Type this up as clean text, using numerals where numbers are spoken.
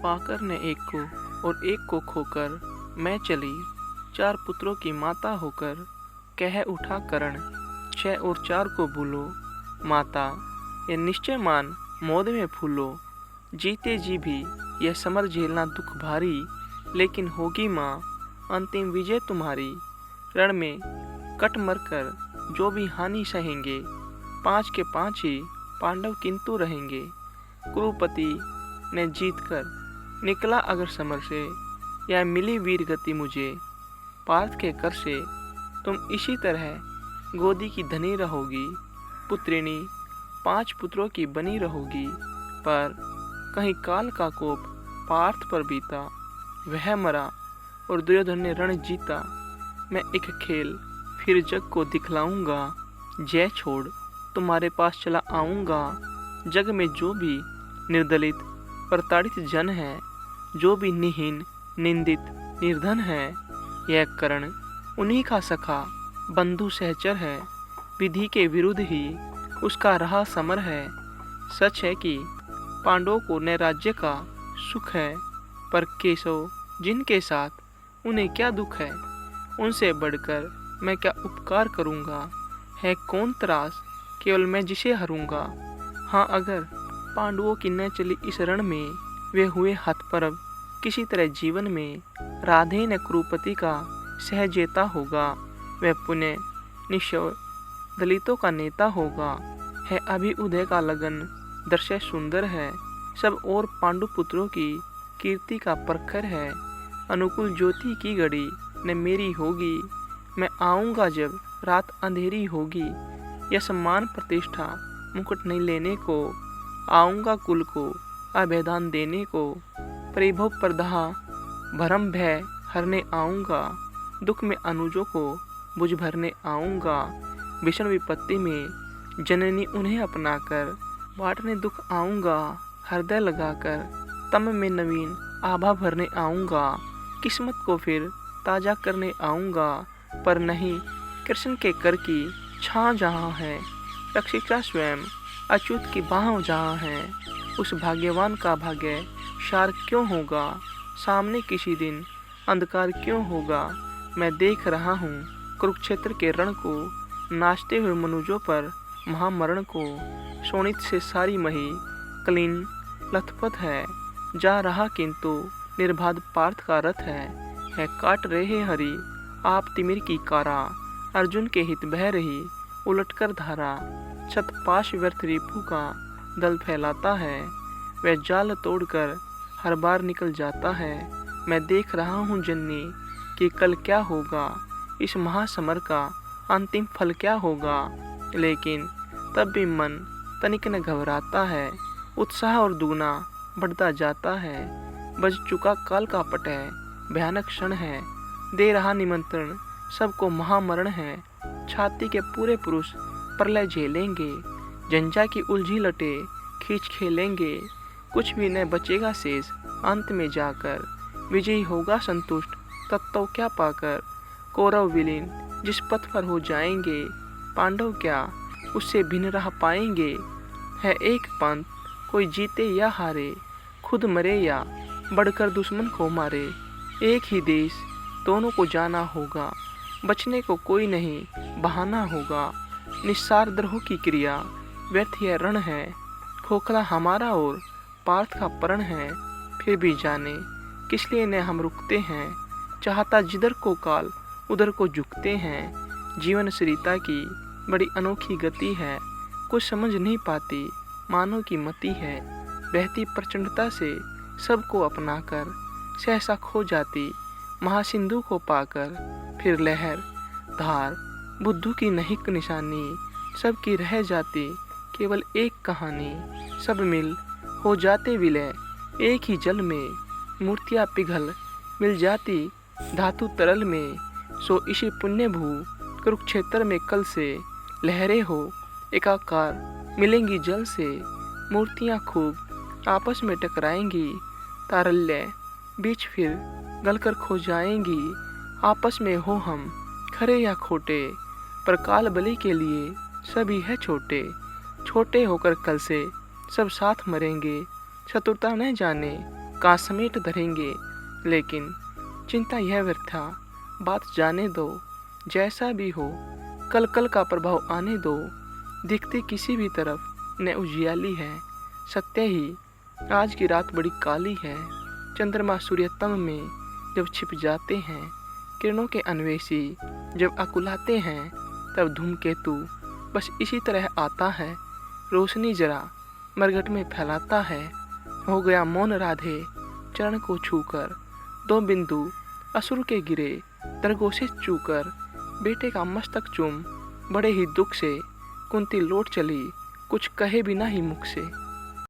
पाकर ने एक को और एक को खोकर मैं चली, चार पुत्रों की माता होकर। कह उठा करण, 6 और 4 को भूलो। माता ये निश्चय मान मोद में फूलो। जीते जी भी यह समर झेलना दुख भारी, लेकिन होगी माँ अंतिम विजय तुम्हारी। रण में कट मर कर जो भी हानि सहेंगे, 5 के 5 ही पांडव किंतु रहेंगे। कुरुपति ने जीत कर निकला अगर समर से, या मिली वीर गति मुझे। पार्थ के कर से तुम इसी तरह गोदी की धनी रहोगी। पुत्रिणी 5 पुत्रों की बनी रहोगी। पर कहीं काल का कोप पार्थ पर बीता, वह मरा और दुर्योधन ने रण जीता। मैं एक खेल फिर जग को दिखलाऊंगा, जय छोड़ तुम्हारे पास चला आऊंगा। जग में जो भी निर्दलित प्रताड़ित जन है, जो भी निहीन निंदित निर्धन है, यह कर्ण उन्हीं का सखा बंधु सहचर है। विधि के विरुद्ध ही उसका रहा समर है। सच है कि पांडवों को न राज्य का सुख है, पर केशव जिनके साथ उन्हें क्या दुख है। उनसे बढ़कर मैं क्या उपकार करूँगा, है कौन त्रास केवल मैं जिसे हरूंगा। हाँ, अगर पांडवों की न चली इस रण में, वे हुए हतप्रभ किसी तरह जीवन में। राधे न कुरुपति का सहजेता होगा, वह पुण्य निश्चय दलितों का नेता होगा। है अभी उदय का लगन, दृश्य सुंदर है, सब और पांडु पुत्रों की कीर्ति का प्रखर है। अनुकूल ज्योति की घड़ी न मेरी होगी, मैं आऊँगा जब रात अंधेरी होगी। यह सम्मान प्रतिष्ठा मुकुट नहीं लेने को, आऊँगा कुल को अभयदान देने को। परिभव प्रदाह भरम भय हरने आऊँगा, दुख में अनुजों को बुझ भरने आऊँगा। भीषण विपत्ति में जननी उन्हें अपनाकर, बांटने दुख आऊँगा हृदय लगाकर। तम में नवीन आभा भरने आऊँगा, किस्मत को फिर ताजा करने आऊँगा। पर नहीं कृष्ण के कर की छाँ जहाँ है, रक्षिका स्वयं अच्युत की बाह जहाँ है। उस भाग्यवान का भाग्य शार क्यों होगा, सामने किसी दिन अंधकार क्यों होगा। मैं देख रहा हूँ कुरुक्षेत्र के रण को, नाचते हुए मनुजों पर महामरण को। शोणित से सारी मही कलीन लथपथ है, जा रहा किंतु निर्बाध पार्थ का रथ है। काट रहे हरि आप तिमिर की कारा, अर्जुन के हित बह रही उलटकर धारा। छतपाश व्यर्थ रिपु का दल फैलाता है, वह जाल तोड़कर हर बार निकल जाता है। मैं देख रहा हूँ जननी कि कल क्या होगा, इस महासमर का अंतिम फल क्या होगा। लेकिन तब भी मन तनिक न घबराता है, उत्साह और दुगना बढ़ता जाता है। बज चुका काल का पट है, भयानक क्षण है, दे रहा निमंत्रण सबको महामरण है। छाती के पूरे पुरुष प्रलय झेलेंगे, जंजा की उलझी लटे खींच खेलेंगे। कुछ भी न बचेगा शेष अंत में जाकर, विजयी होगा संतुष्ट तत्व क्या पाकर। कौरव विलीन जिस पथ पर हो जाएंगे, पांडव क्या उससे भिन्न रह पाएंगे। है एक पंथ कोई जीते या हारे, खुद मरे या बढ़कर दुश्मन को मारे। एक ही देश दोनों को जाना होगा, बचने को कोई नहीं बहाना होगा। निस्सार द्रोह की क्रिया व्यर्थ यह रण है, खोखला हमारा और पार्थ का प्रण है। फिर भी जाने किस लिए न हम रुकते हैं, चाहता जिधर को काल उधर को झुकते हैं। जीवन सरिता की बड़ी अनोखी गति है, कुछ समझ नहीं पाती मानव की मति है। बहती प्रचंडता से सबको अपनाकर, सहसा खो जाती महासिंधु को पाकर। फिर लहर धार बुद्धू की नहिक निशानी, सबकी रह जाती केवल एक कहानी। सब मिल हो जाते विलय एक ही जल में, मूर्तियाँ पिघल मिल जाती धातु तरल में। सो इसी पुण्य भू कुरुक्षेत्र में कल से लहरें हो एकाकार मिलेंगी जल से। मूर्तियाँ खूब आपस में टकराएंगी, तारल्य बीच फिर गलकर खो जाएंगी। आपस में हो हम खरे या खोटे, पर काल बलि के लिए सभी है छोटे। छोटे होकर कल से सब साथ मरेंगे, चतुरता न जाने का समेट धरेंगे, लेकिन चिंता यह व्यर्था, बात जाने दो। जैसा भी हो कल कल का प्रभाव आने दो। दिखती किसी भी तरफ न उजियाली है, सत्य ही आज की रात बड़ी काली है। चंद्रमा सूर्यतम में जब छिप जाते हैं, किरणों के अन्वेषी जब अकुलाते हैं, तब धूमकेतु बस इसी तरह आता है। रोशनी जरा मरघट में फैलाता है। हो गया मौन राधे चरण को छूकर, 2 बिंदु असुर के गिरे दरगों से चूकर। बेटे का मस्तक चूम बड़े ही दुख से कुंती लौट चली, कुछ कहे बिना ही मुख से।